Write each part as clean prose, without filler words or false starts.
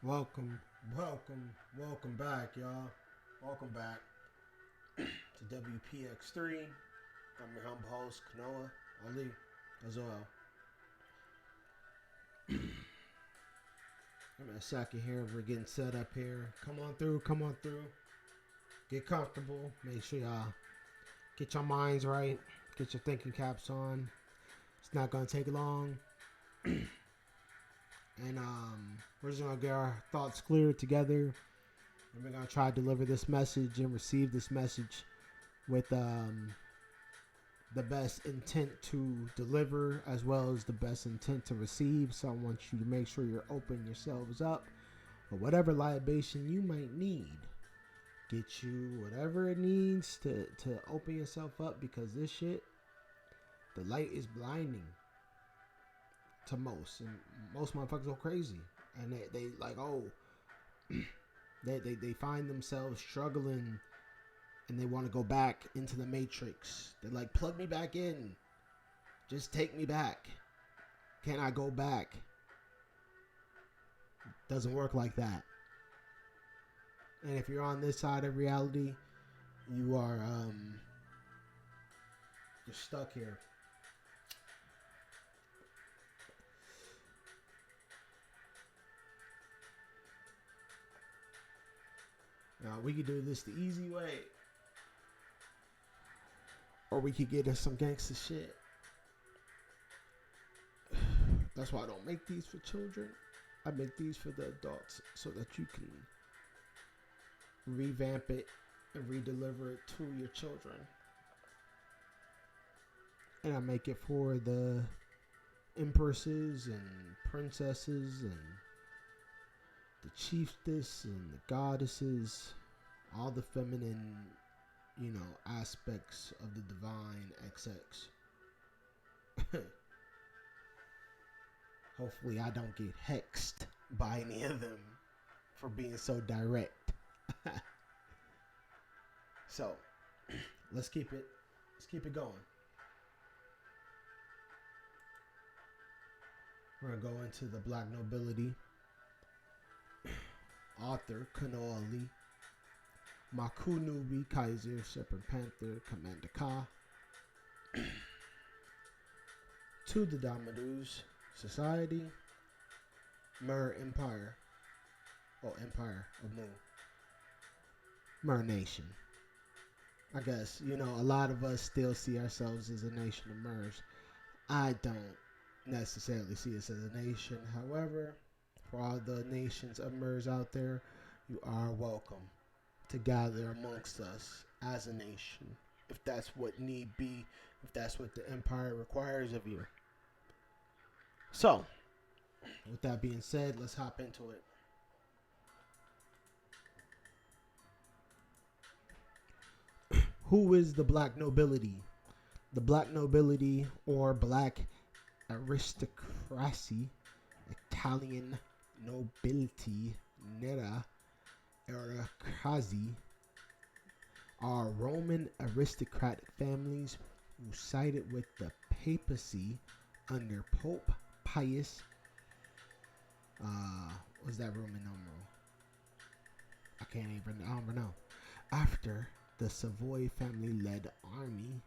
Welcome back, y'all. Welcome back to WPX3. I'm your humble host, Kanoa Ali, as well. I'm in a second here. We're getting set up here. Come on through. Get comfortable. Make sure y'all get your minds right. Get your thinking caps on. It's not going to take long. And we're just going to get our thoughts clear together. And we're going to try to deliver this message and receive this message with the best intent to deliver as well as the best intent to receive. So I want you to make sure you're opening yourselves up for whatever libation you might need. Get you whatever it needs to open yourself up, because this shit, the light is blinding to most. And most motherfuckers go crazy. And they like, oh, they find themselves struggling and they want to go back into the matrix. They're like, plug me back in. Just take me back. Can I go back? Doesn't work like that. And if you're on this side of reality, you are you're stuck here. Now we could do this the easy way, or we could get us some gangster shit. That's why I don't make these for children. I make these for the adults so that you can revamp it and redeliver it to your children. And I make it for the empresses and princesses and the chieftess and the goddesses, all the feminine, aspects of the divine XX. Hopefully I don't get hexed by any of them for being so direct. So, let's keep it going. We're going to go into the Black Nobility. Author, Kanoa Ali. Makunubi, Kaiser, Serpent Panther, Commander Ka. To the Damadus, Society. Mer Empire. Oh, Empire of Mu. Mer Nation. I guess, a lot of us still see ourselves as a nation of Mers. I don't necessarily see us as a nation. However, for all the nations of Mers out there, you are welcome to gather amongst us as a nation, if that's what need be, if that's what the Empire requires of you. So, with that being said, let's hop into it. Who is the Black Nobility? The Black Nobility, or Black Aristocracy, Italian Nobility, Nera Aristocracy, are Roman aristocratic families who sided with the papacy under Pope Pius. What's that Roman numeral? I don't even know. After the Savoy family-led army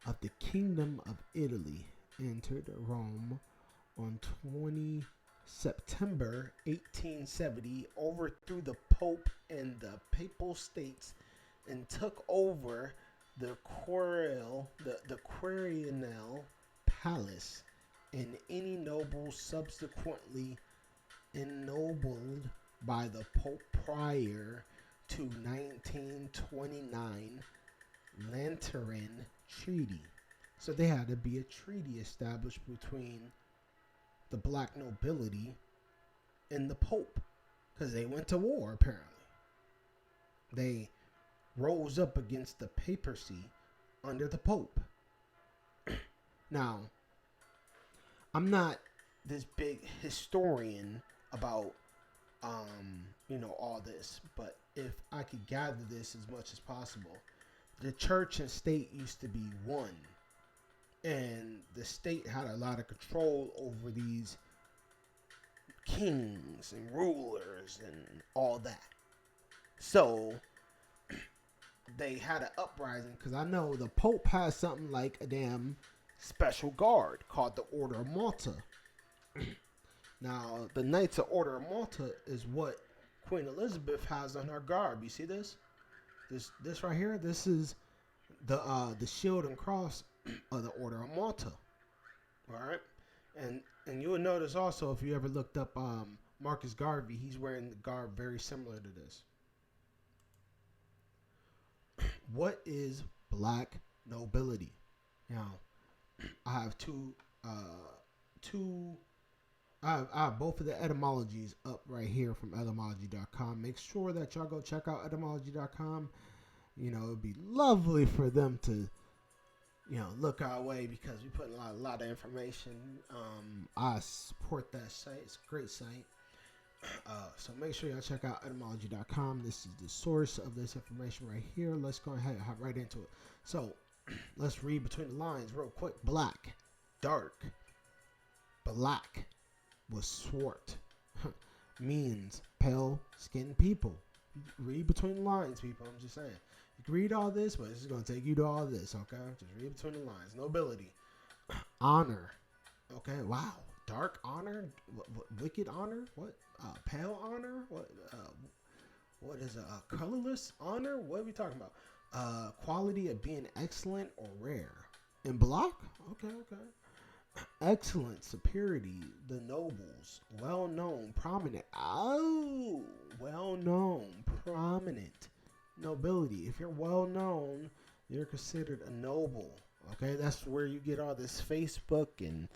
of the Kingdom of Italy entered Rome on 20 September 1870, overthrew the Pope and the Papal States, and took over the Quirinal Palace, and any noble subsequently ennobled by the Pope prior to 1929 Lateran Treaty. So there had to be a treaty established between the Black Nobility and the Pope, because they went to war. Apparently they rose up against the papacy under the Pope. Now, I'm not this big historian about all this. But if I could gather this as much as possible, the church and state used to be one, and the state had a lot of control over these kings and rulers and all that. So they had an uprising, because I know the Pope has something like a damn special guard called the Order of Malta. Now, the Knights of Order of Malta is what Queen Elizabeth has on her garb. You see this? This right here. This is the shield and cross of the Order of Malta. All right, and you will notice also, if you ever looked up Marcus Garvey, he's wearing the garb very similar to this. What is Black Nobility? Now, I have I have both of the etymologies up right here from etymology.com. Make sure that y'all go check out etymology.com. It'd be lovely for them to, look our way, because we put a lot of information. I support that site. It's a great site. So make sure y'all check out etymology.com. This is the source of this information right here. Let's go ahead and hop right into it. So let's read between the lines real quick. Black, dark. Black was swart. Means pale skinned people. Read between the lines, people. I'm just saying. You can read all this, but this is going to take you to all this, okay? Just read between the lines. Nobility. Honor. Okay, wow. Dark honor? Wicked honor? What? Pale honor? What is a colorless honor? What are we talking about? Quality of being excellent or rare. In black? Okay. Excellent, superiority, the nobles, well-known, prominent. Oh, well-known, prominent, nobility. If you're well-known, you're considered a noble. Okay, that's where you get all this Facebook and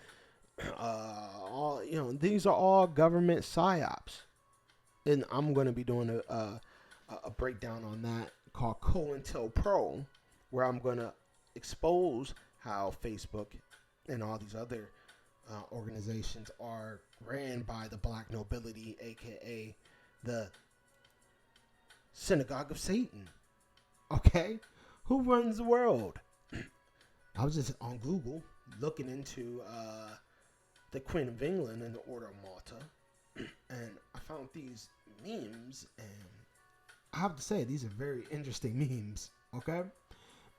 all. These are all government psyops, and I'm going to be doing a breakdown on that called COINTELPRO, where I'm going to expose how Facebook and all these other organizations are ran by the Black Nobility, aka the Synagogue of Satan. Okay? Who runs the world? I was just on Google looking into the Queen of England and the Order of Malta, and I found these memes, and I have to say, these are very interesting memes. Okay?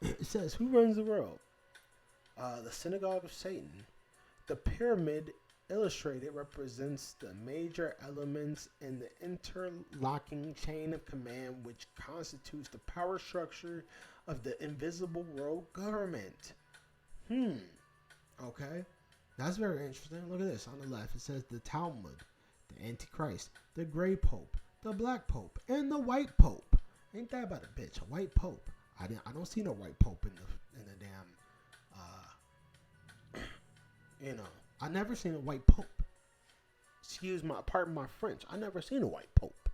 It says, who runs the world? The Synagogue of Satan. The pyramid illustrated represents the major elements in the interlocking chain of command which constitutes the power structure of the invisible world government. Okay. That's very interesting. Look at this on the left. It says the Talmud, the Antichrist, the Gray Pope, the Black Pope, and the White Pope. Ain't that about a bitch? A white pope. I don't see no white pope in the damn. I never seen a white pope. Pardon my French. I never seen a white pope.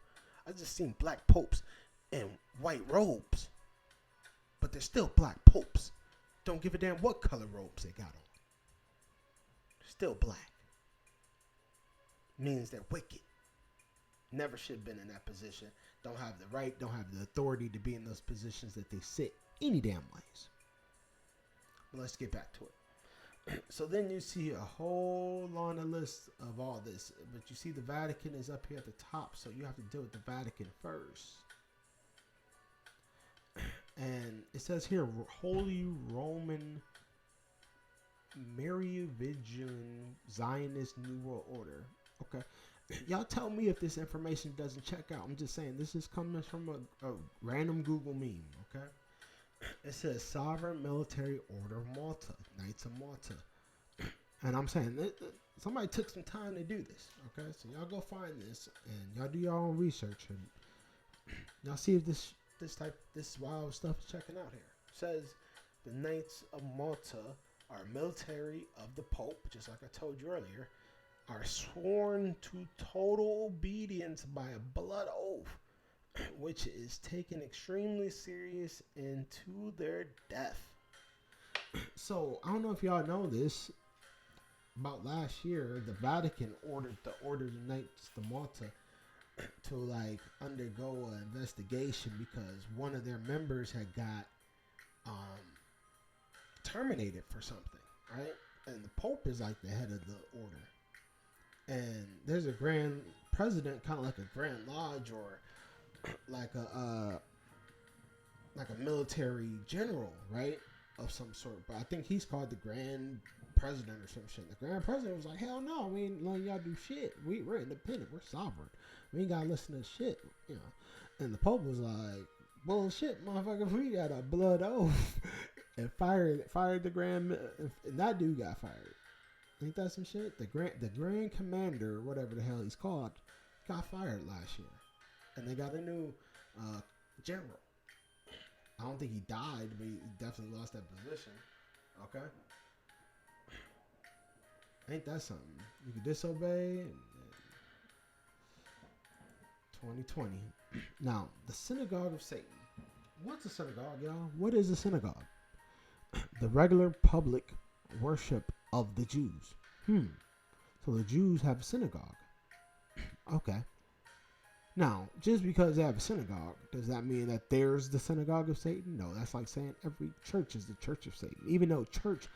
I just seen black popes in white robes. But they're still black popes. Don't give a damn what color robes they got on. They're still black. Means they're wicked. Never should have been in that position. Don't have the right, don't have the authority to be in those positions that they sit any damn ways. But let's get back to it. So then you see a whole long list of all this. But you see the Vatican is up here at the top. So you have to deal with the Vatican first. And it says here, Holy Roman Merovingian Zionist New World Order. Okay. Y'all tell me if this information doesn't check out. I'm just saying, this is coming from a random Google meme, okay? It says Sovereign Military Order of Malta, Knights of Malta. And I'm saying, somebody took some time to do this, okay? So y'all go find this, and y'all do your own research, and y'all see if this wild stuff is checking out here. It says the Knights of Malta are military of the Pope, just like I told you earlier, are sworn to total obedience by a blood oath, which is taken extremely serious and to their death. So, I don't know if y'all know this. About last year, the Vatican ordered the Order of Knights of Malta to like undergo an investigation because one of their members had got um, terminated for something, right? And the Pope is like the head of the order, and there's a grand president, kind of like a grand lodge or like a military general, right, of some sort. But I think he's called the grand president or some shit. The grand president was like, hell no, we ain't letting y'all do shit. We're independent. We're sovereign. We ain't gotta listen to shit, you know. And the Pope was like, bullshit, motherfucker. We got a blood oath, and fired the grand. And that dude got fired. Ain't that some shit? The grand commander, whatever the hell he's called, got fired last year, and they got a new general. I don't think he died, but he definitely lost that position. Okay. Ain't that something? You can disobey. And 2020. Now, the Synagogue of Satan. What's a synagogue, y'all? What is a synagogue? The regular public worship of the Jews. So the Jews have a synagogue. Okay. Now, just because they have a synagogue, does that mean that there's the Synagogue of Satan? No, that's like saying every church is the Church of Satan. Even though church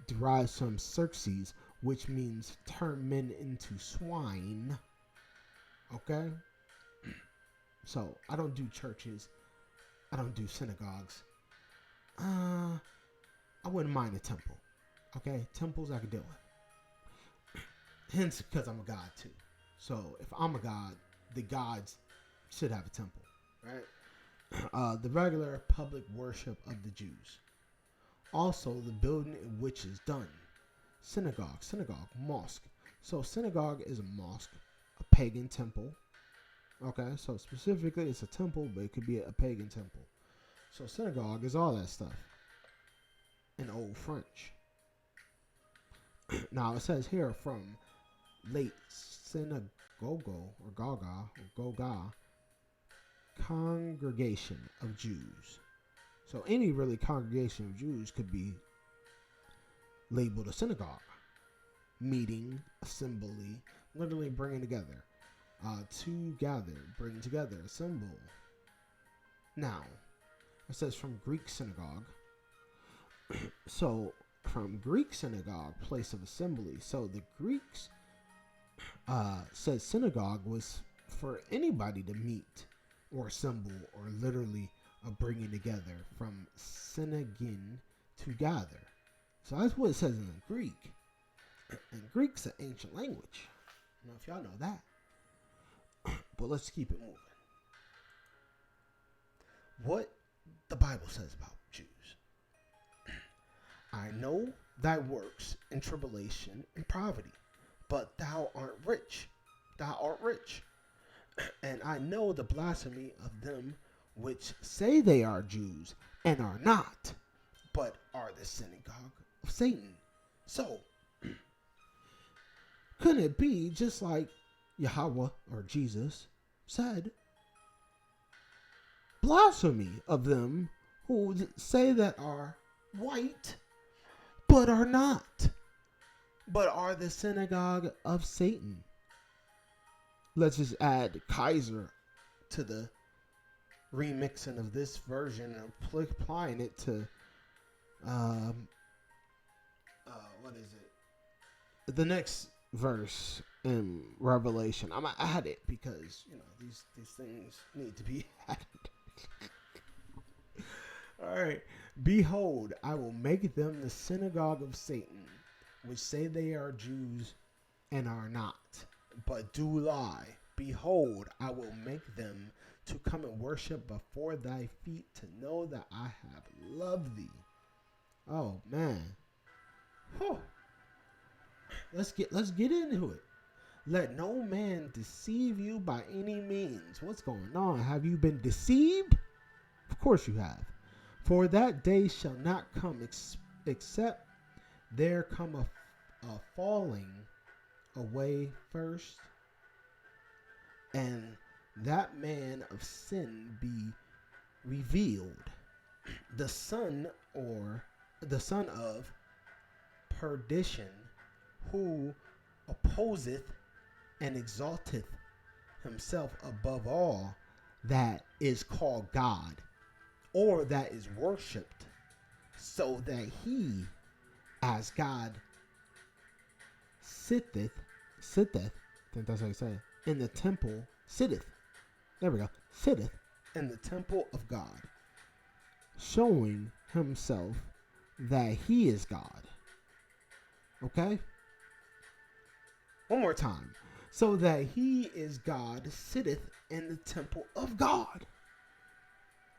derives from Xerxes, which means turn men into swine. Okay? So, I don't do churches. I don't do synagogues. I wouldn't mind a temple. Okay? Temples I could deal with. Hence, because I'm a god too. So, if I'm a god, the gods should have a temple, right? The regular public worship of the Jews. Also, the building in which is done. Synagogue, mosque. So, synagogue is a mosque, a pagan temple. Okay, so specifically it's a temple, but it could be a pagan temple. So, synagogue is all that stuff in Old French. Now, it says here from late synagogue or Goga congregation of Jews. So any really congregation of Jews could be labeled a synagogue. Meeting, assembly, literally bringing together. To gather, bring together, assemble. Now, it says from Greek synagogue. So from Greek synagogue, place of assembly. So the Greeks said synagogue was for anybody to meet or assemble or literally a bringing together, from synagin, to gather. So that's what it says in Greek. And Greek's an ancient language. I don't know if y'all know that. But let's keep it moving. What the Bible says about Jews. I know thy works in tribulation and poverty, but thou art rich. Thou art rich. And I know the blasphemy of them which say they are Jews and are not, but are the synagogue of Satan. So, couldn't it be just like Yahweh or Jesus said, blasphemy of them who say that are white, but are not, but are the synagogue of Satan. Let's just add Kaiser to the remixing of this version and applying it to what is it? The next verse in Revelation. I'm gonna add it because these things need to be added. All right. Behold, I will make them the synagogue of Satan, which say they are Jews and are not, but do lie. Behold, I will make them to come and worship before thy feet, to know that I have loved thee. Oh man. Whew. Let's get into it. Let no man deceive you by any means. What's going on? Have you been deceived? Of course you have. For that day shall not come except there come a falling away first, and that man of sin be revealed, the son of perdition, who opposeth and exalteth himself above all that is called God or that is worshipped, so that he, as God, sitteth, I think that's how you say it, in the temple, sitteth, there we go, sitteth in the temple of God, showing himself that he is God. Okay? One more time. So that he is God, sitteth in the temple of God,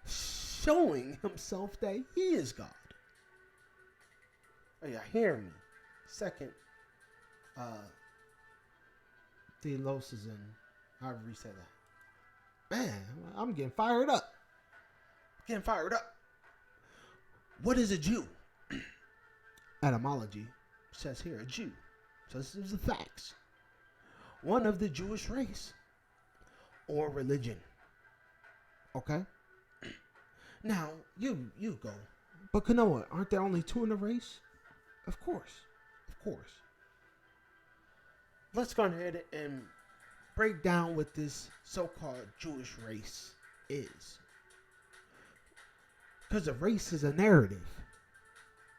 showing himself that he is God. Are y'all hearing me? Second, theosis and however you say that. Man, I'm getting fired up. What is a Jew? Etymology says here, a Jew. So this is the facts. One of the Jewish race or religion. Okay? Now, you go. But Kanoa, aren't there only two in the race? Of course. Let's go ahead and break down what this so-called Jewish race is. Because a race is a narrative.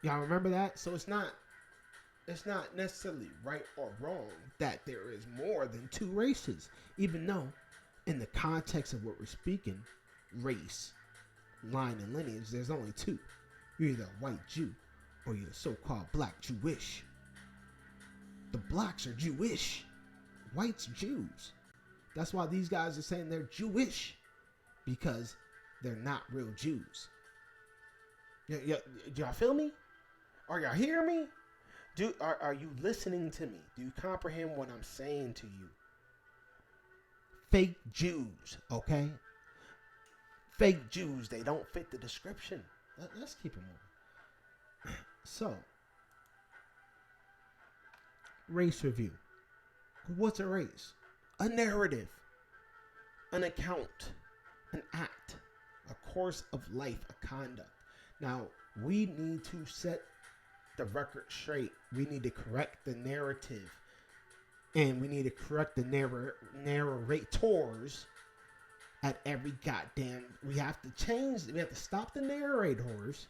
Y'all remember that? So it's not necessarily right or wrong that there is more than two races. Even though, in the context of what we're speaking, race, line, and lineage, there's only two. You're either a white Jew or you're so-called black Jewish. The blacks are Jewish. Whites Jews. That's why these guys are saying they're Jewish. Because they're not real Jews. Do y'all feel me? Are y'all hear me? Are you listening to me? Do you comprehend what I'm saying to you? Fake Jews, okay? Fake Jews, they don't fit the description. Let's keep it moving. So, race review. What's a race? A narrative, an account, an act, a course of life, a conduct. Now, we need to set the record straight. We need to correct the narrative. And we need to correct the narrators at every goddamn... We have to stop the narrators,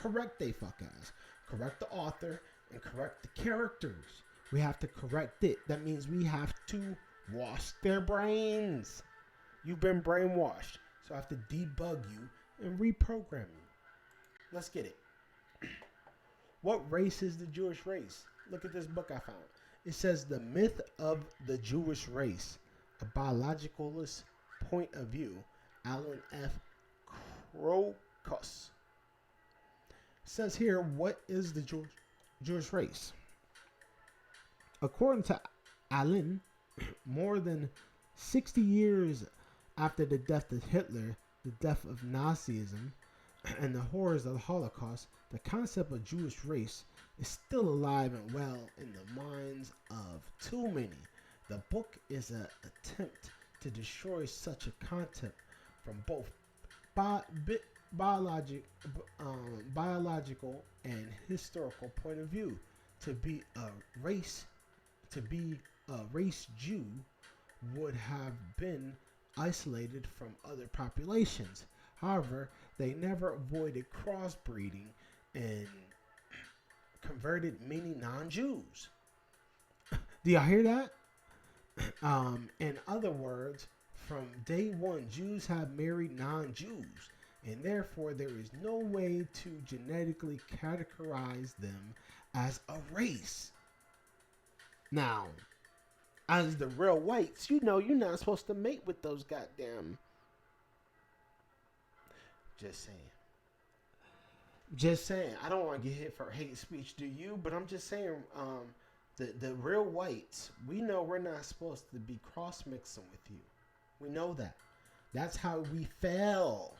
correct they fuck ass, correct the author, and correct the characters. We have to correct it. That means we have to wash their brains. You've been brainwashed. So I have to debug you and reprogram you. Let's get it. What race is the Jewish race? Look at this book I found. It says The Myth of the Jewish Race, a biologicalist point of view. Alan F. Crocus. It says here, what is the Jewish race? According to Alan, more than 60 years after the death of Hitler, the death of Nazism, and the horrors of the Holocaust, the concept of Jewish race is still alive and well in the minds of too many. The book is an attempt to destroy such a concept from both biological and historical point of view. To be a race Jew would have been isolated from other populations. However, they never avoided crossbreeding and converted many non-Jews. Do y'all hear that? In other words, from day one, Jews have married non-Jews, and therefore there is no way to genetically categorize them as a race. Now, as the real whites, you know you're not supposed to mate with those goddamn... Just saying. I don't want to get hit for hate speech, do you? But I'm just saying, the real whites, we know we're not supposed to be cross-mixing with you. We know that. That's how we fell.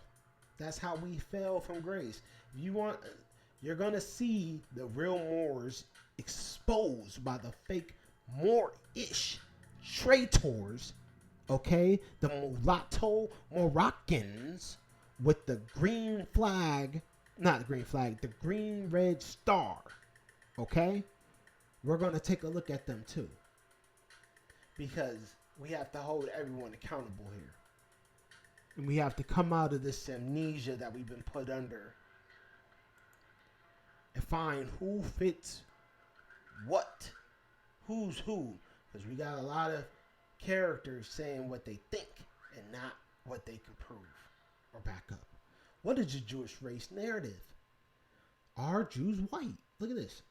That's how we fell from grace. You're going to see the real Moors exposed by the fake Moorish traitors, okay? The mulatto Moroccans with the green flag, not the green flag, the green red star, okay? We're going to take a look at them too. Because we have to hold everyone accountable here. And we have to come out of this amnesia that we've been put under and find who fits what, who's who. Because we got a lot of characters saying what they think and not what they can prove or back up. What is the Jewish race narrative? Are Jews white? Look at this.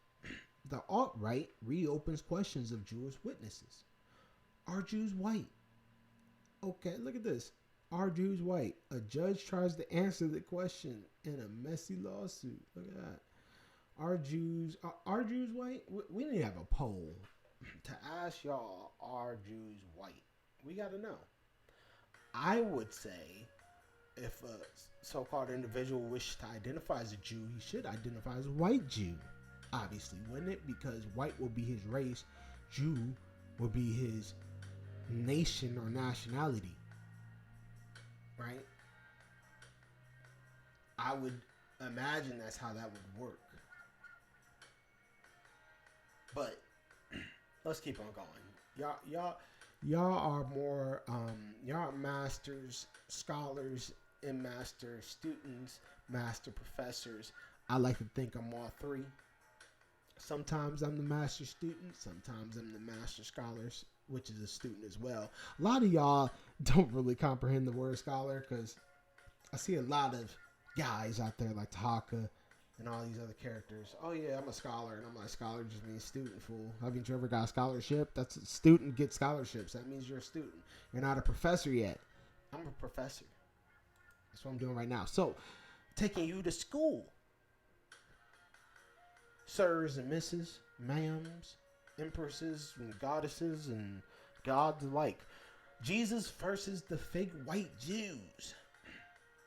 The alt-right reopens questions of Jewish witnesses. Are Jews white? Okay, look at this. Are Jews white? A judge tries to answer the question in a messy lawsuit. Look at that. Are Jews white? We need to have a poll to ask y'all, are Jews white? We got to know. I would say if a so-called individual wishes to identify as a Jew, he should identify as a white Jew. Obviously, wouldn't it? Because white will be his race, Jew will be his nation or nationality. Right? I would imagine that's how that would work. But let's keep on going. Y'all are more y'all are masters, scholars, and master students, master professors. I like to think I'm all three. Sometimes I'm the master student, sometimes I'm the master scholars, which is a student as well. A lot of y'all don't really comprehend the word scholar because I see a lot of guys out there like Taka and all these other characters. Oh yeah, I'm a scholar, and I'm like, scholar just means student, fool. Haven't you ever got a scholarship? That's a student gets scholarships. That means you're a student. You're not a professor yet. I'm a professor. That's what I'm doing right now. So, taking you to school. Sirs and misses, ma'ams, empresses and goddesses and gods alike. Jesus versus the fake white Jews.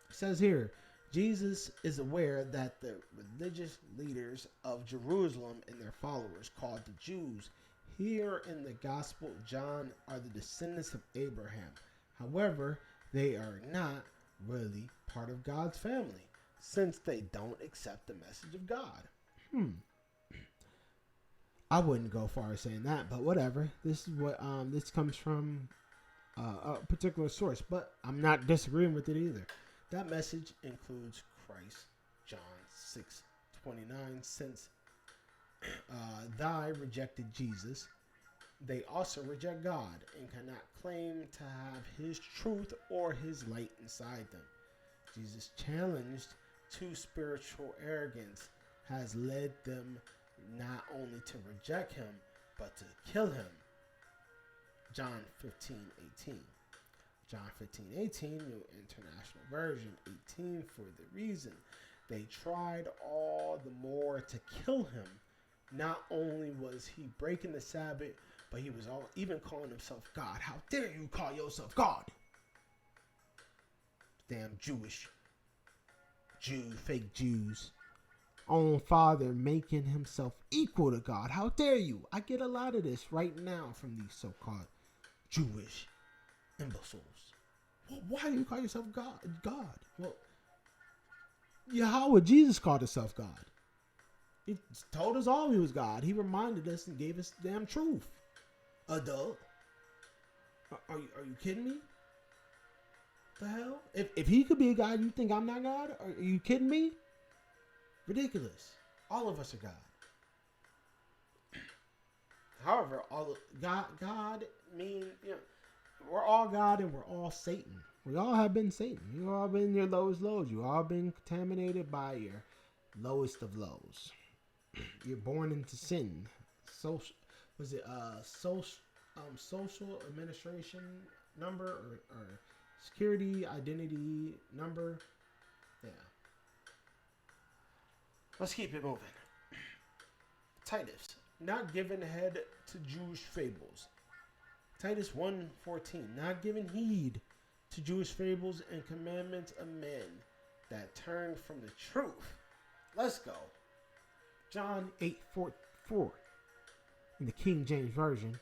It says here, Jesus is aware that the religious leaders of Jerusalem and their followers, called the Jews, here in the Gospel of John, are the descendants of Abraham. However, they are not really part of God's family, since they don't accept the message of God. I wouldn't go far as saying that, but whatever. This is what this comes from a particular source, but I'm not disagreeing with it either. That message includes Christ, John 6:29. Since thy rejected Jesus, they also reject God and cannot claim to have his truth or his light inside them. Jesus' challenge to spiritual arrogance has led them not only to reject him, but to kill him. John 15:18. John 15:18, New International Version, 18, for the reason they tried all the more to kill him. Not only was he breaking the Sabbath, but he was even calling himself God. How dare you call yourself God? Damn fake Jews. Own father making himself equal to God. How dare you? I get a lot of this right now from these so-called Jewish imbeciles. Well, why do you call yourself God? Well, Yahweh, Jesus called himself God. He told us all he was God. He reminded us and gave us the damn truth. Adult. Are you kidding me? The hell? If he could be a God, you think I'm not God? Are you kidding me? Ridiculous. All of us are God. However, God mean, we're all God and we're all Satan. We all have been Satan. You all been your lowest lows. You all been contaminated by your lowest of lows. You're born into sin. Social administration number or security identity number. Yeah. Let's keep it moving. Titus, not giving head to Jewish fables. Titus 1:14, not giving heed to Jewish fables and commandments of men that turn from the truth. Let's go. John 8:4 in the King James Version.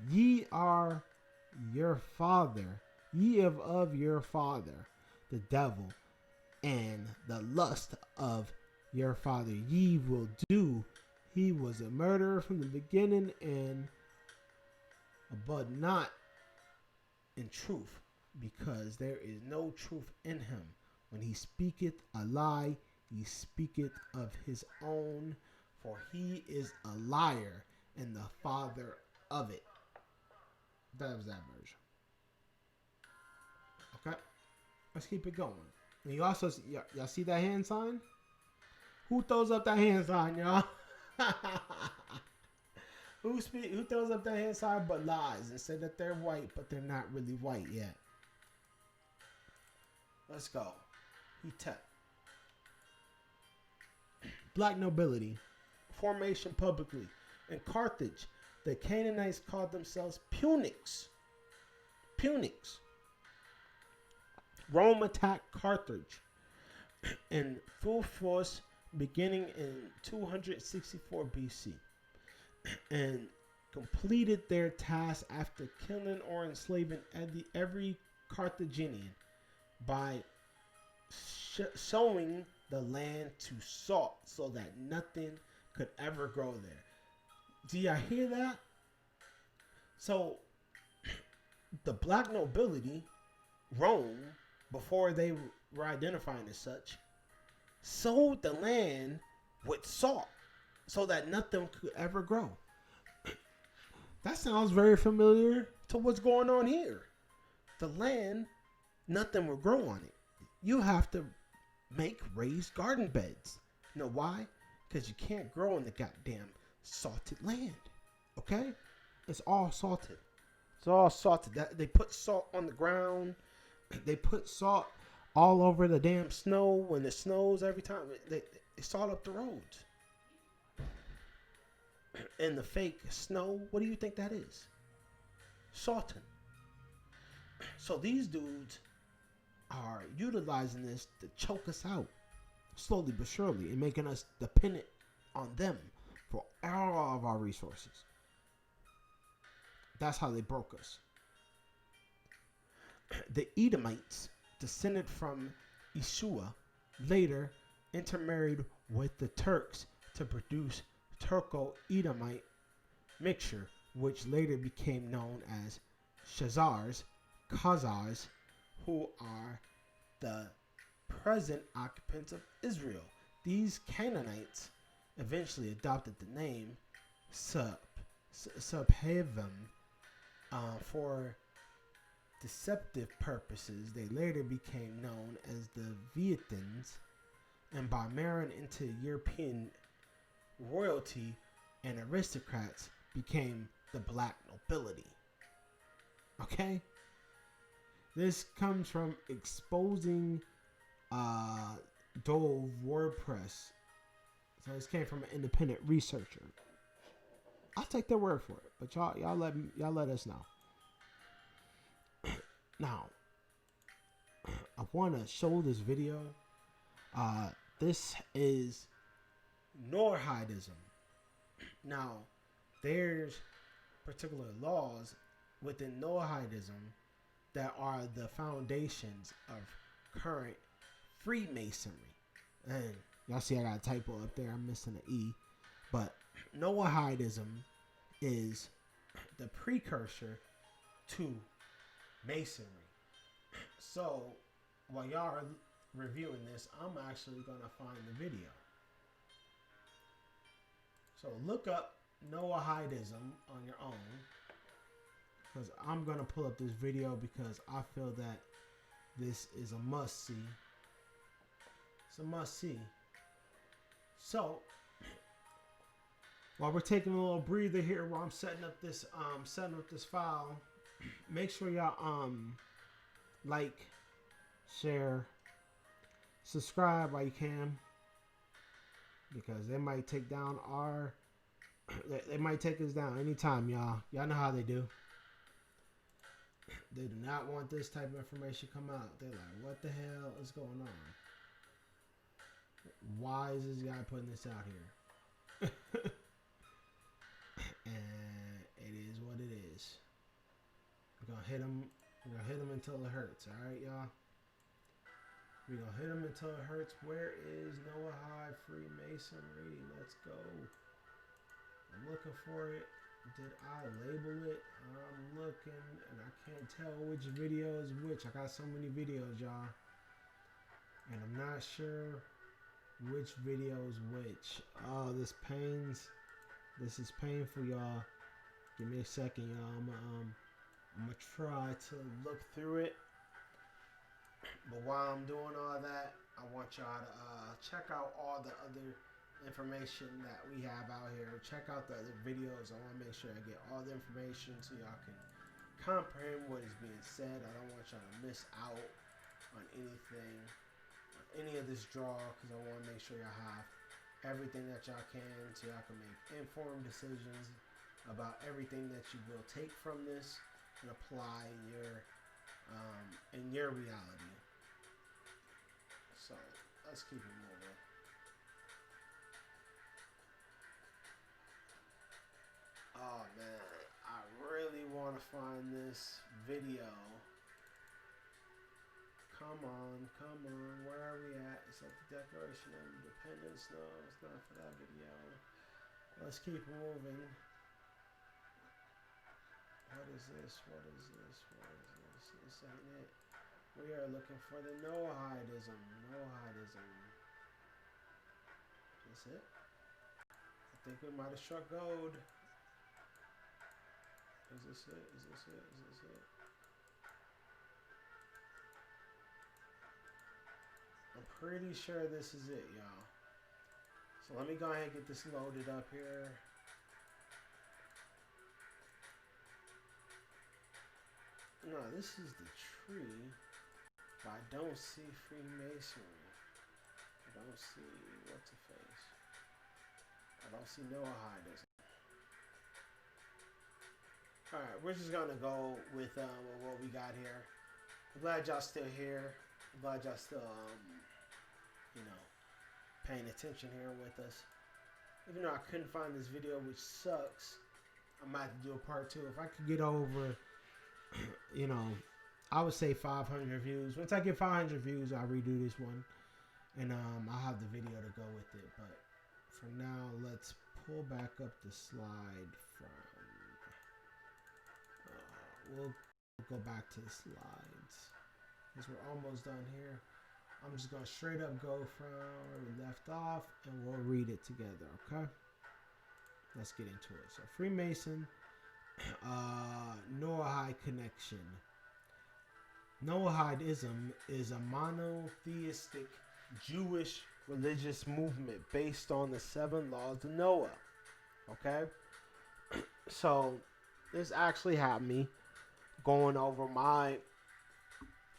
Ye are your father, ye of your father, the devil, and the lust of your father ye will do. He was a murderer from the beginning and abode not in truth, because there is no truth in him. When he speaketh a lie, he speaketh of his own, for he is a liar and the father of it. That was that version. Okay, let's keep it going. And you also y'all see that hand sign? Who throws up that hand sign, y'all? Who throws up that hand sign but lies and say that they're white, but they're not really white yet? Let's go. Hetep. Black Nobility. Formation publicly. In Carthage, the Canaanites called themselves Punics. Punics. Rome attacked Carthage in full force beginning in 264 BC and completed their task after killing or enslaving every Carthaginian by sowing the land to salt so that nothing could ever grow there. Do y'all hear that? So the Black Nobility, Rome, before they were identifying as such, sowed the land with salt so that nothing could ever grow. That sounds very familiar to what's going on here. The land, nothing will grow on it. You have to make raised garden beds. You know why? Because you can't grow in the goddamn salted land. Okay? It's all salted. It's all salted. They put salt on the ground. They put salt all over the damn snow. When it snows every time, they salt up the roads. And the fake snow, what do you think that is? Salting. So these dudes are utilizing this to choke us out slowly but surely and making us dependent on them for all of our resources. That's how they broke us. The Edomites, descended from Ishua, later intermarried with the Turks to produce Turco-Edomite mixture, which later became known as Khazars, who are the present occupants of Israel. These Canaanites eventually adopted the name Subhavim for deceptive purposes. They later became known as the Vietnams, and by marrying into European royalty and aristocrats became the Black Nobility. Okay? This comes from exposing Dove WordPress. So this came from an independent researcher. I'll take their word for it, but y'all let us know. Now, I want to show this video. This is Noahidism. Now, there's particular laws within Noahidism that are the foundations of current Freemasonry. And y'all see I got a typo up there. I'm missing an E. But Noahidism is the precursor to Masonry. So, while y'all are reviewing this, I'm actually going to find the video. So, look up Noahidism on your own. Because I'm going to pull up this video because I feel that this is a must-see. It's a must-see. So, while we're taking a little breather here while I'm setting up this file, make sure y'all like, share, subscribe while you can, because they might take down they might take us down anytime, y'all. Y'all know how they do. They do not want this type of information come out. They're like, what the hell is going on? Why is this guy putting this out here? And it is what it is. We're gonna hit him. We're gonna hit him until it hurts. All right, y'all. We're gonna hit him until it hurts. Where is Noahide Freemasonry? Let's go. I'm looking for it. Did I label it? I'm looking and I can't tell which video is which. I got so many videos, y'all. And I'm not sure which video is which. Oh, this pains. This is painful, y'all. Give me a second, y'all. I'm gonna try to look through it. But while I'm doing all that, I want y'all to check out all the other information that we have out here. Check out the other videos. I want to make sure I get all the information so y'all can comprehend what is being said. I don't want y'all to miss out on anything, on any of this draw, because I want to make sure y'all have everything that y'all can so y'all can make informed decisions about everything that you will take from this and apply in your reality. So let's keep it moving. Oh man, I really want to find this video. Come on, where are we at? It's at the Declaration of Independence. No, it's not for that video. Let's keep moving. What is this? This ain't it. We are looking for the Noahidism. That's it? I think we might have struck gold. Is this it? I'm pretty sure this is it, y'all. So let me go ahead and get this loaded up here. No, this is the tree, but I don't see Freemasonry. I don't see what's a face. I don't see Noahidism. Alright, we're just gonna go with what we got here. I'm glad y'all still here. I'm glad y'all still paying attention here with us. Even though I couldn't find this video, which sucks, I might have to do a part 2. If I could get over, I would say 500 views. Once I get 500 views, I'll redo this one. And I'll have the video to go with it. But for now, let's pull back up the slide from... we'll go back to the slides. Because we're almost done here. I'm just going to straight up go from where we left off, and we'll read it together, okay? Let's get into it. So, Freemason, Noahide connection. Noahidism is a monotheistic Jewish religious movement based on the 7 laws of Noah, okay? So, this actually had me going over my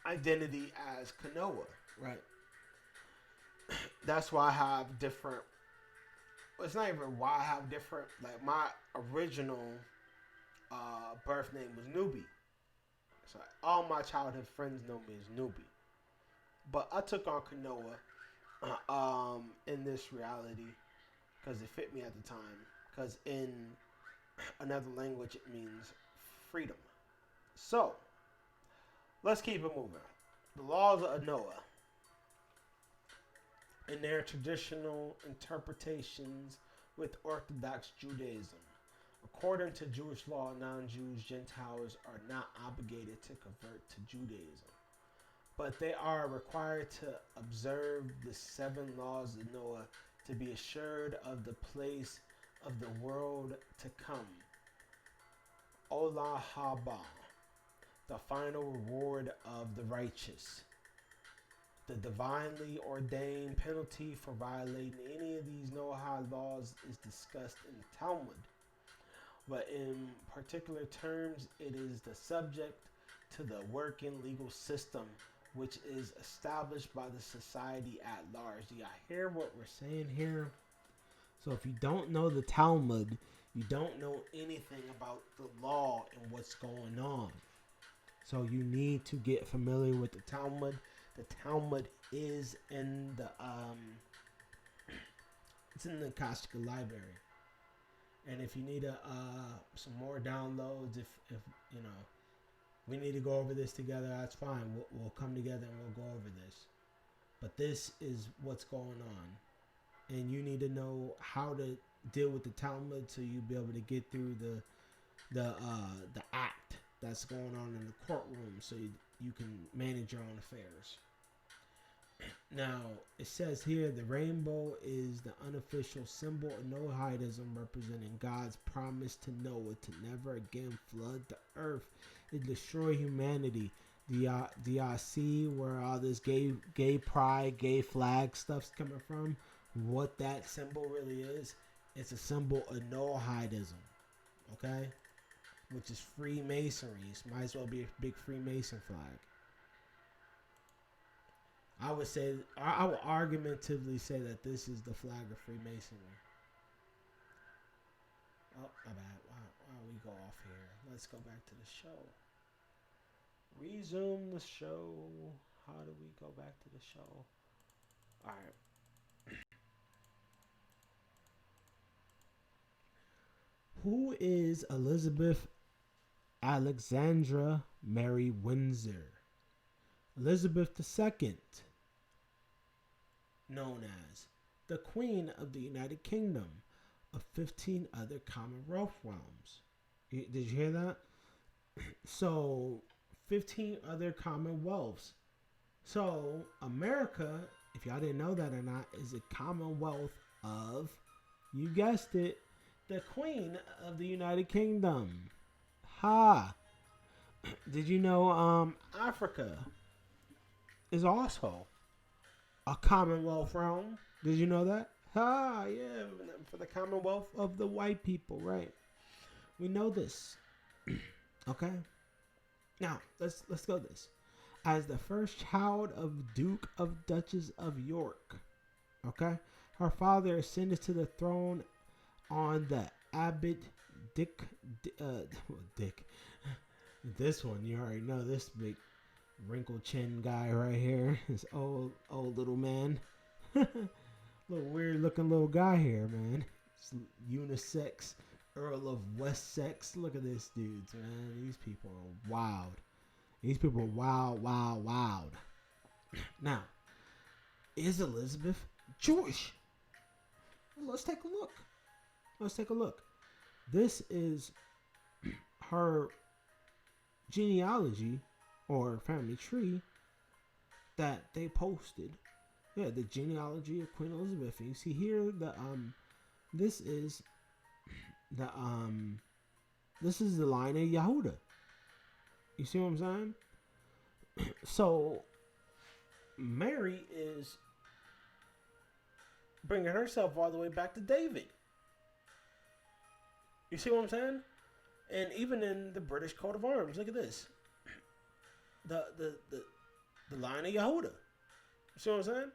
identity as Kanoa, right? That's why I have different. It's not even why I have different. Like my original birth name was Newbie, so all my childhood friends know me as Newbie. But I took on Kanoa in this reality because it fit me at the time. Because in another language it means freedom. So let's keep it moving. The laws of Noah. In their traditional interpretations with Orthodox Judaism. According to Jewish law, non-Jews, Gentiles are not obligated to convert to Judaism, but they are required to observe the 7 laws of Noah to be assured of the place of the world to come. Olah haba, the final reward of the righteous. The divinely ordained penalty for violating any of these Noahide laws is discussed in the Talmud, but in particular terms, it is the subject to the working legal system, which is established by the society at large. Do y'all hear what we're saying here? So if you don't know the Talmud, you don't know anything about the law and what's going on. So you need to get familiar with the Talmud. The Talmud is in the it's in the Akashic Library. And if you need some more downloads, if we need to go over this together, that's fine. We'll come together and we'll go over this. But this is what's going on, and you need to know how to deal with the Talmud, so you'll be able to get through the act that's going on in the courtroom, so you can manage your own affairs. Now, it says here the rainbow is the unofficial symbol of Noahidism, representing God's promise to Noah to never again flood the earth and destroy humanity. Do y'all see where all this gay pride, gay flag stuff's coming from? What that symbol really is? It's a symbol of Noahidism, okay? Which is Freemasonry. It might as well be a big Freemason flag. I would argumentatively say that this is the flag of Freemasonry. Oh, my bad. Why we go off here? Let's go back to the show. Resume the show. How do we go back to the show? All right. Who is Elizabeth Alexandra Mary Windsor? Elizabeth II, known as the Queen of the United Kingdom of 15 other Commonwealth realms. Did you hear that? So, 15 other Commonwealths. So, America, if y'all didn't know that or not, is a Commonwealth of, you guessed it, the Queen of the United Kingdom. Ha! Did you know Africa is also a Commonwealth realm? Did you know that? Ah, yeah, for the Commonwealth of the white people, right? We know this. Okay? Now, let's go this. As the first child of Duke of Duchess of York, okay? Her father ascended to the throne on the Abbot Dick. This one, you already know this big wrinkled chin guy right here. This old little man. Little weird looking little guy here, man. It's unisex, Earl of Wessex. Look at this dudes, man. These people are wild. These people are wild. Now, is Elizabeth Jewish? Let's take a look. This is her genealogy or family tree that they posted. Yeah, the genealogy of Queen Elizabeth. And you see here this is the line of Yehuda. You see what I'm saying? So Mary is bringing herself all the way back to David. You see what I'm saying? And even in the British coat of arms, look at this. The line of Yehuda. You see what I'm saying?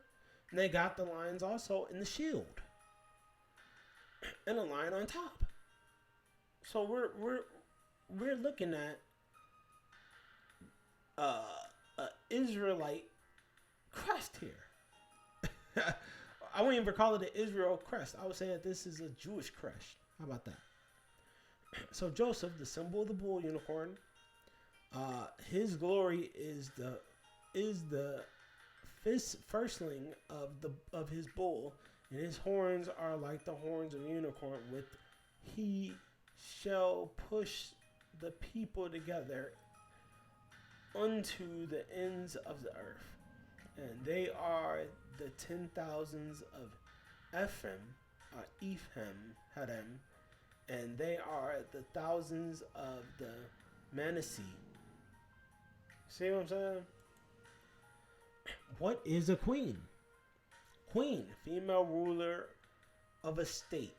And they got the lines also in the shield. And a line on top. So we're looking at Israelite crest here. I wouldn't even call it an Israel crest. I would say that this is a Jewish crest. How about that? So Joseph, the symbol of the bull unicorn, his glory is the firstling of his bull, and his horns are like the horns of a unicorn. With he shall push the people together unto the ends of the earth, and they are the 10,000s of Ephraim, Hadem, and they are the thousands of the Manasseh. See what I'm saying? What is a queen? Queen, female ruler of a state,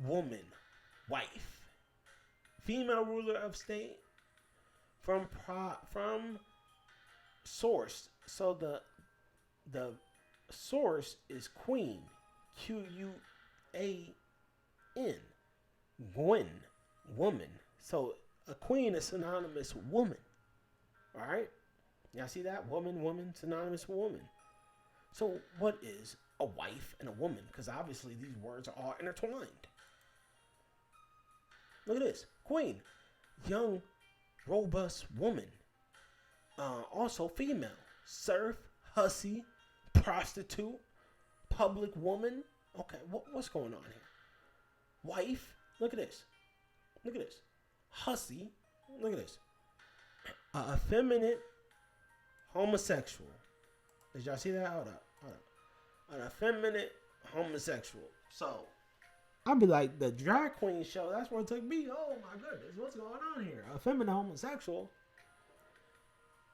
woman, wife. Female ruler of state from source. So the source is queen, Quan, Gwen, woman. So a queen is synonymous with woman. All right? Y'all see that? Woman, synonymous with woman. So what is a wife and a woman? Because obviously these words are all intertwined. Look at this. Queen, young, robust woman. Also female. Serf, hussy, prostitute, public woman. Okay, what's going on here? wife. Look at this. Look at this. Hussy. Look at this. Effeminate homosexual. Did y'all see that? Hold up. An effeminate homosexual. So, I'd be like, the drag queen show, that's what took me. Oh my goodness, what's going on here? A feminine homosexual?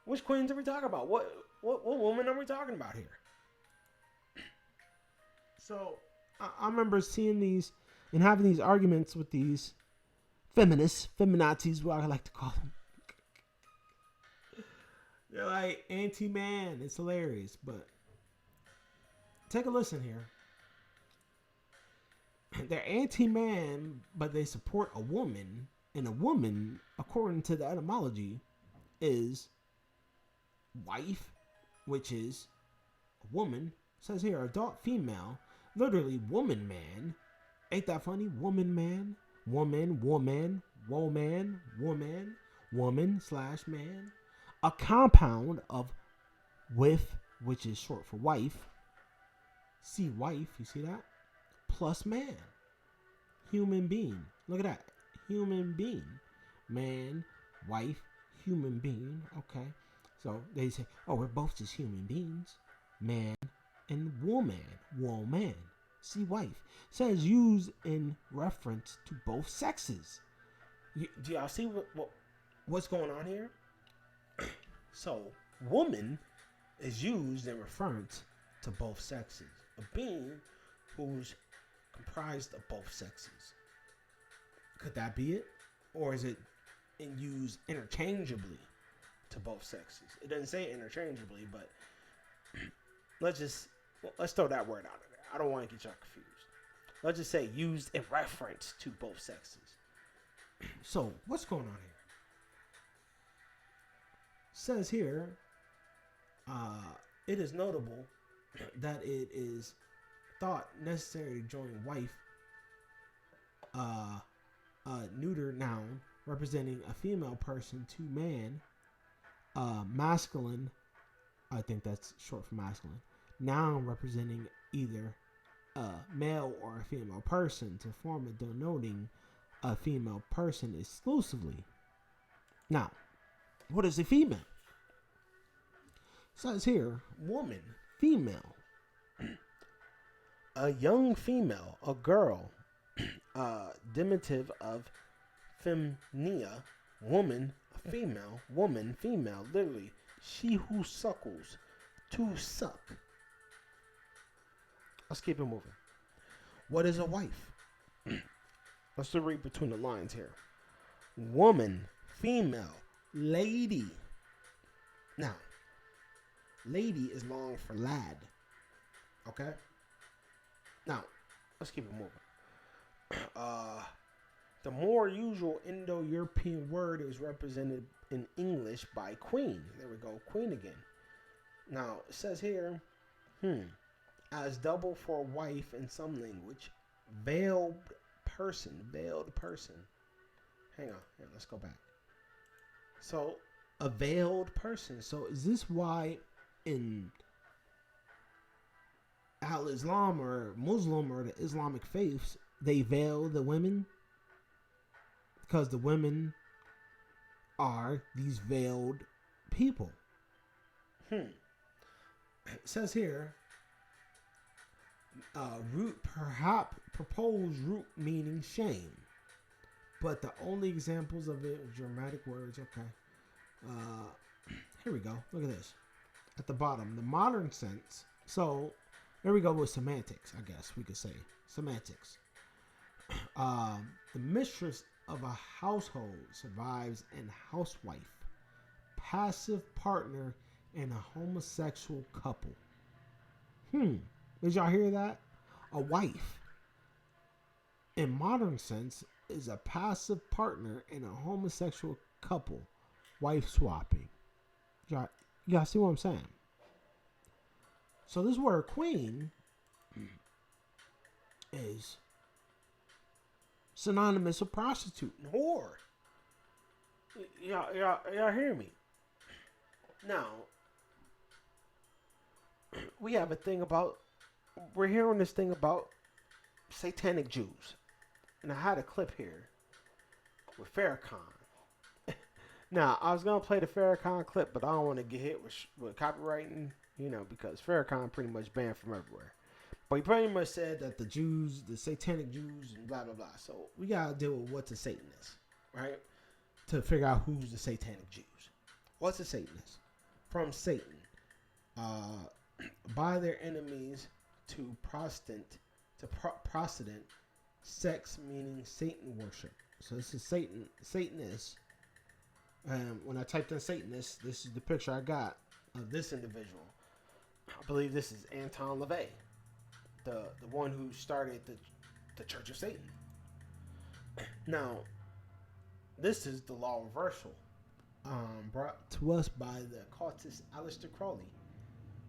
Which queens are we talking about? What woman are we talking about here? So, I remember seeing these and having these arguments with these feminists, feminazis, what I like to call them. They're like anti-man. It's hilarious, but take a listen here. They're anti-man, but they support a woman. And a woman, according to the etymology, is wife, which is a woman. It says here, adult female, literally woman man. Ain't that funny? Woman man, woman, woman, woman, woman, woman slash man. A compound of with, which is short for wife. See wife, you see that? Plus man. Human being. Look at that. Human being. Man, wife, human being. Okay. So they say, oh, we're both just human beings. Man and woman. Woman. See wife. Says used in reference to both sexes. Do y'all see what's going on here? So, woman is used in reference to both sexes. A being who's comprised of both sexes. Could that be it? Or is it used interchangeably to both sexes? It doesn't say interchangeably, but let's throw that word out of there. I don't want to get y'all confused. Let's just say used in reference to both sexes. So, what's going on here? Says here, it is notable that it is thought necessary to join wife, neuter noun representing a female person to man, masculine, I think that's short for masculine, noun representing either a male or a female person to form a denoting a female person exclusively. Now, what is a female? It says here, woman, female. A young female, a girl, diminutive of femnia, woman, a female, woman, female, literally, she who suckles, to suck. Let's keep it moving. What is a wife? Let's read between the lines here. Woman, female, lady. Now, lady is long for lad. Okay? Now, let's keep it moving. The more usual Indo-European word is represented in English by queen. There we go, queen again. Now, it says here, as double for wife in some language, veiled person. Hang on, let's go back. So, a veiled person. So, is this why in Al-Islam or Muslim or the Islamic faiths, they veil the women? Because the women are these veiled people. It says here, root, perhaps proposed root meaning shame. But the only examples of it are dramatic words. Okay. Here we go. Look at this. At the bottom, the modern sense. So, there we go with semantics, I guess we could say. Semantics. The mistress of a household survives an housewife, passive partner in a homosexual couple. Did y'all hear that? A wife, in modern sense, is a passive partner in a homosexual couple. Wife swapping. Y'all see what I'm saying? So this word queen is synonymous with prostitute and whore. Y'all hear me? Now, we're hearing this thing about satanic Jews. And I had a clip here with Farrakhan. Now, I was going to play the Farrakhan clip, but I don't want to get hit with copywriting, because Farrakhan pretty much banned from everywhere. But he pretty much said that the Jews, the satanic Jews, and blah, blah, blah. So we got to deal with what's a Satanist, right? To figure out who's the satanic Jews. What's a Satanist? From Satan. By their enemies to Protestant, sex meaning Satan worship. So this is Satanist. When I typed in Satanist, this is the picture I got of this individual. I believe this is Anton LaVey, the one who started the Church of Satan. Now, this is the law reversal, brought to us by the occultist Aleister Crowley.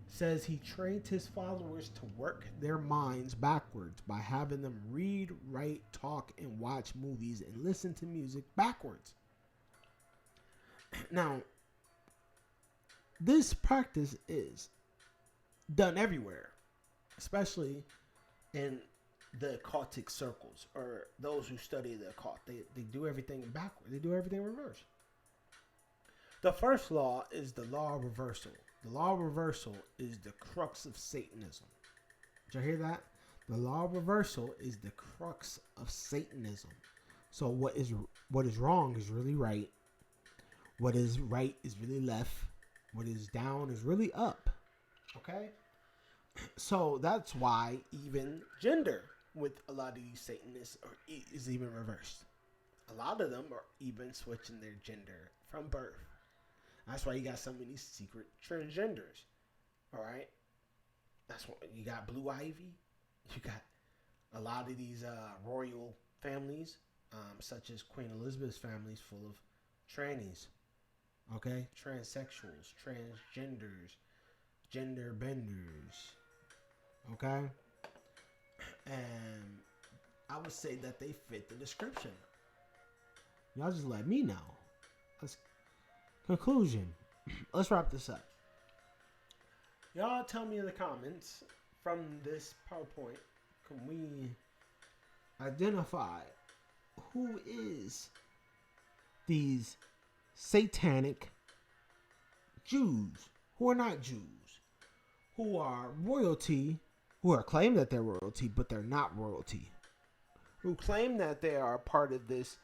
Says he trained his followers to work their minds backwards by having them read, write, talk, and watch movies and listen to music backwards. Now, this practice is done everywhere, especially in the occultic circles or those who study the occult. They do everything backwards. They do everything reverse. The first law is the law of reversal. The law of reversal is the crux of Satanism. Did you hear that? The law of reversal is the crux of Satanism. So what is wrong is really right. What is right is really left. What is down is really up. Okay? So that's why even gender with a lot of these Satanists is even reversed. A lot of them are even switching their gender from birth. That's why you got so many secret transgenders. All right? That's why you got Blue Ivy. You got a lot of these royal families, such as Queen Elizabeth's families, full of trannies. Okay? Transsexuals, transgenders, gender benders. Okay? And I would say that they fit the description. Y'all just let me know. Conclusion. Let's wrap this up. Y'all tell me in the comments from this PowerPoint, can we identify who is these satanic Jews who are not Jews, who are royalty, who are claim that they're royalty, but they're not royalty, who claim that they are part of this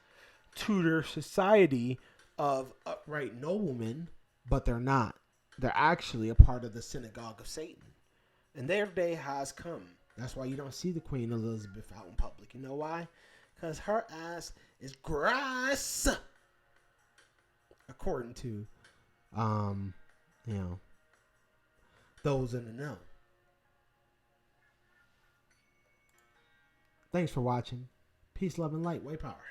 Tudor society of upright noblemen, but they're not. They're actually a part of the Synagogue of Satan. And their day has come. That's why you don't see the Queen Elizabeth out in public. You know why? Because her ass is grass. According to, those in the know. Thanks for watching. Peace, love, and light. White power.